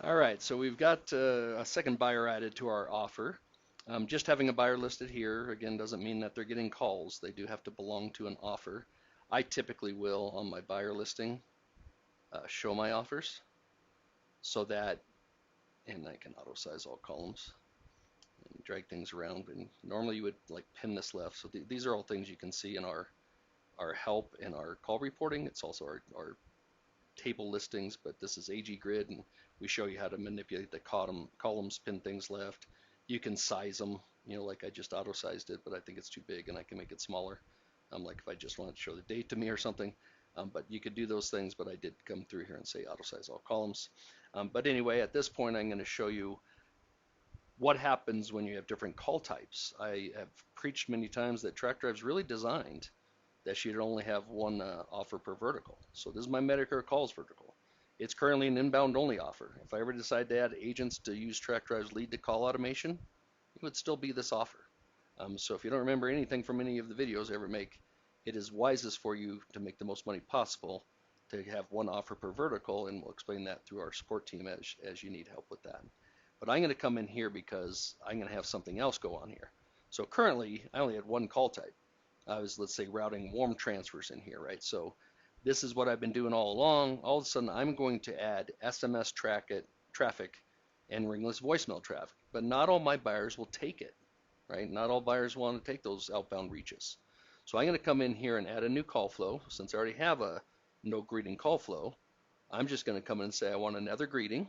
All right, so we've got a second buyer added to our offer. Just having a buyer listed here, again, doesn't mean that they're getting calls. They do have to belong to an offer. I typically will, on my buyer listing, show my offers so that, and I can auto size all columns and drag things around. And normally you would like pin this left. So these are all things you can see in our help and our call reporting. It's also our table listings, but this is AG grid, and we show you how to manipulate the columns, pin things left. You can size them, like I just auto sized it, but I think it's too big and I can make it smaller. Like if I just wanted to show the date to me or something. But you could do those things, but I did come through here and say auto size all columns. But anyway, at this point, I'm going to show you what happens when you have different call types. I have preached many times that TrackDrive is really designed that she'd only have one offer per vertical. So this is my Medicare calls vertical. It's currently an inbound only offer. If I ever decide to add agents to use TrackDrive's lead to call automation, it would still be this offer. So if you don't remember anything from any of the videos I ever make, it is wisest for you to make the most money possible to have one offer per vertical, and we'll explain that through our support team as you need help with that. But I'm going to come in here because I'm going to have something else go on here. So currently, I only had one call type. I was, let's say, routing warm transfers in here, right? So this is what I've been doing all along. All of a sudden, I'm going to add SMS traffic and ringless voicemail traffic, but not all my buyers will take it, right? Not all buyers want to take those outbound reaches. So I'm going to come in here and add a new call flow. Since I already have a no greeting call flow, I'm just going to come in and say I want another greeting.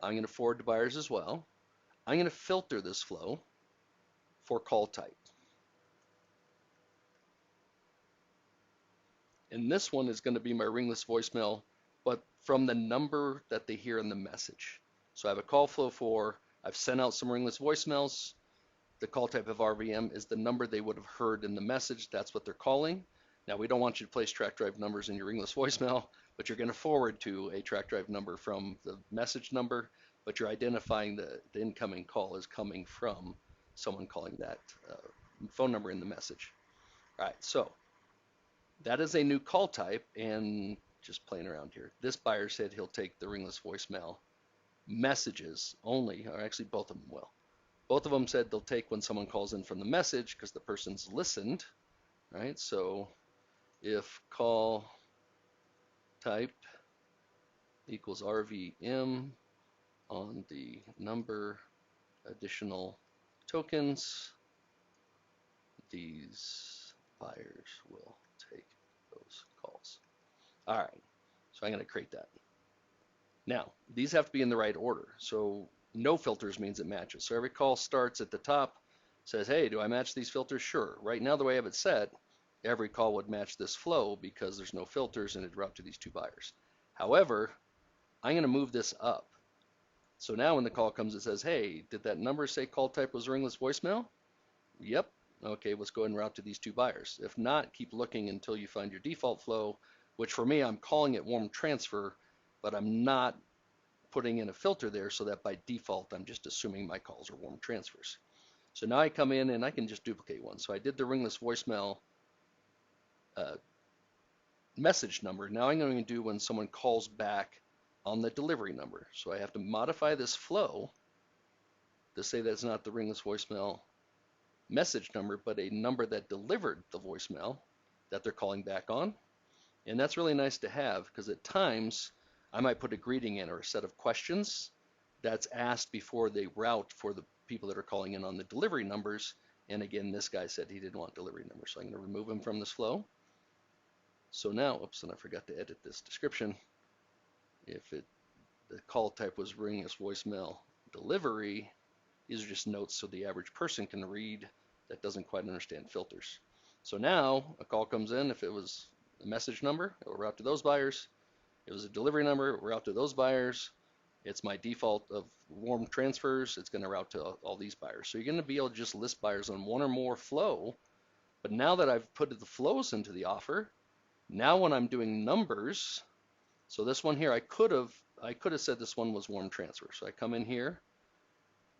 I'm going to forward to buyers as well. I'm going to filter this flow for call type. And this one is going to be my ringless voicemail, but from the number that they hear in the message. So I have a call flow for, I've sent out some ringless voicemails. The call type of RVM is the number they would have heard in the message. That's what they're calling. Now, we don't want you to place TrackDrive numbers in your ringless voicemail, but you're going to forward to a TrackDrive number from the message number, but you're identifying the incoming call is coming from someone calling that phone number in the message. All right, so that is a new call type, and just playing around here. This buyer said he'll take the ringless voicemail messages only, or actually both of them will. Both of them said they'll take when someone calls in from the message because the person's listened, right? So if call type equals RVM on the number additional tokens, these buyers will take those calls. All right, so I'm going to create that. Now, these have to be in the right order. So no filters means it matches. So every call starts at the top, says, hey, do I match these filters? Sure. Right now, the way I have it set, every call would match this flow because there's no filters and it'd route to these two buyers. However, I'm going to move this up. So now when the call comes, it says, hey, did that number say call type was ringless voicemail? Yep. Okay, let's go ahead and route to these two buyers. If not, keep looking until you find your default flow, which for me, I'm calling it warm transfer, but I'm not putting in a filter there so that by default, I'm just assuming my calls are warm transfers. So now I come in and I can just duplicate one. So I did the ringless voicemail message number. Now I'm going to do when someone calls back on the delivery number. So I have to modify this flow to say that's not the ringless voicemail message number, but a number that delivered the voicemail that they're calling back on. And that's really nice to have because at times I might put a greeting in or a set of questions that's asked before they route for the people that are calling in on the delivery numbers. And again, this guy said he didn't want delivery numbers, so I'm going to remove him from this flow. So now, oops, and I forgot to edit this description. If the call type was ringless voicemail delivery, these are just notes so the average person can read that doesn't quite understand filters. So now a call comes in. If it was a message number, it will route to those buyers. If it was a delivery number, it will route to those buyers. It's my default of warm transfers. It's going to route to all these buyers. So you're going to be able to just list buyers on one or more flow. But now that I've put the flows into the offer, now when I'm doing numbers, so this one here, I could have said this one was warm transfer. So I come in here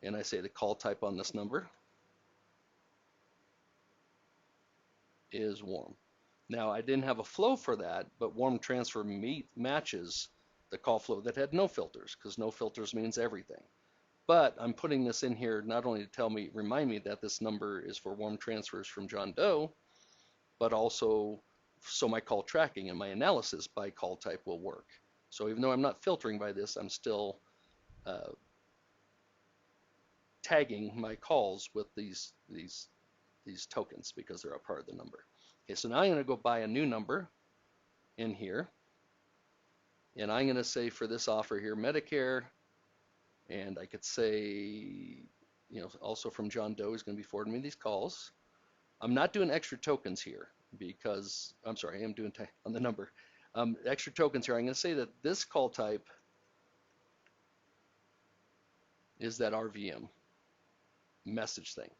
and I say the call type on this number is warm. Now I didn't have a flow for that, but warm transfer matches the call flow that had no filters, because no filters means everything. But I'm putting this in here not only to remind me that this number is for warm transfers from John Doe, but also so my call tracking and my analysis by call type will work. So even though I'm not filtering by this, I'm still uh, tagging my calls with these tokens because they're a part of the number. Okay, so now I'm going to go buy a new number in here, and I'm going to say for this offer here, Medicare, and I could say, also from John Doe, he's going to be forwarding me these calls. I'm not doing extra tokens here because, I'm sorry, I am doing on the number. Extra tokens here, I'm going to say that this call type is that RVM message thing.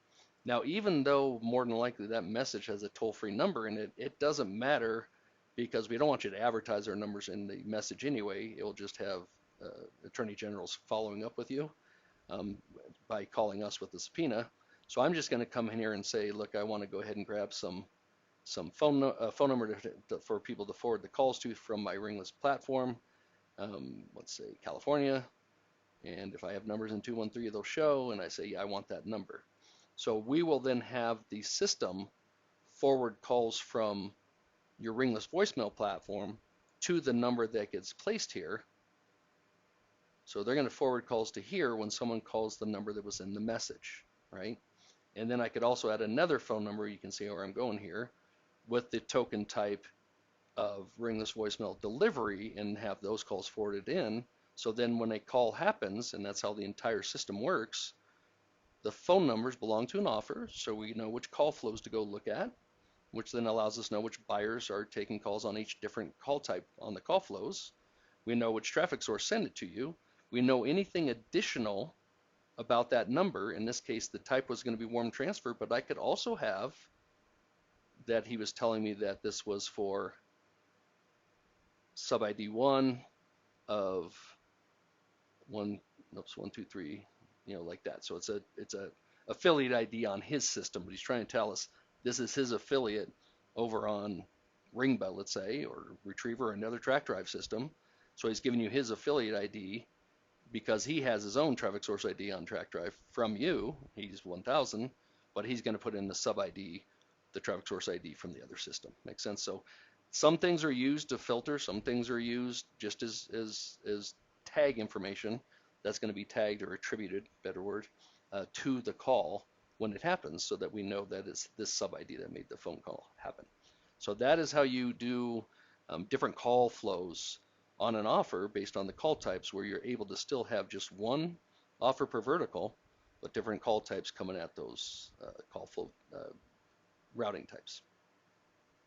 Now, even though more than likely that message has a toll-free number in it, it doesn't matter because we don't want you to advertise our numbers in the message anyway. It'll just have attorney generals following up with you by calling us with the subpoena. So I'm just going to come in here and say, look, I want to go ahead and grab some phone number for people to forward the calls to from my ringless platform. Let's say California. And if I have numbers in 213, they'll show, and I say, yeah, I want that number. So we will then have the system forward calls from your ringless voicemail platform to the number that gets placed here. So they're going to forward calls to here when someone calls the number that was in the message, right? And then I could also add another phone number, you can see where I'm going here, with the token type of ringless voicemail delivery and have those calls forwarded in. So then when a call happens, and that's how the entire system works, the phone numbers belong to an offer, so we know which call flows to go look at, which then allows us to know which buyers are taking calls on each different call type on the call flows. We know which traffic source sent it to you. We know anything additional about that number. In this case, the type was going to be warm transfer, but I could also have that he was telling me that this was for sub ID 1 of 123, like that. So it's a affiliate ID on his system, but he's trying to tell us this is his affiliate over on Ringbell, let's say, or Retriever, or another TrackDrive system. So he's giving you his affiliate ID because he has his own traffic source ID on TrackDrive from you. He's 1000, but he's going to put in the sub ID, the traffic source ID from the other system. Makes sense? So some things are used to filter, some things are used just as tag information that's going to be tagged or attributed, better word, to the call when it happens, so that we know that it's this sub ID that made the phone call happen. So that is how you do different call flows on an offer based on the call types, where you're able to still have just one offer per vertical, but different call types coming at those call flow routing types.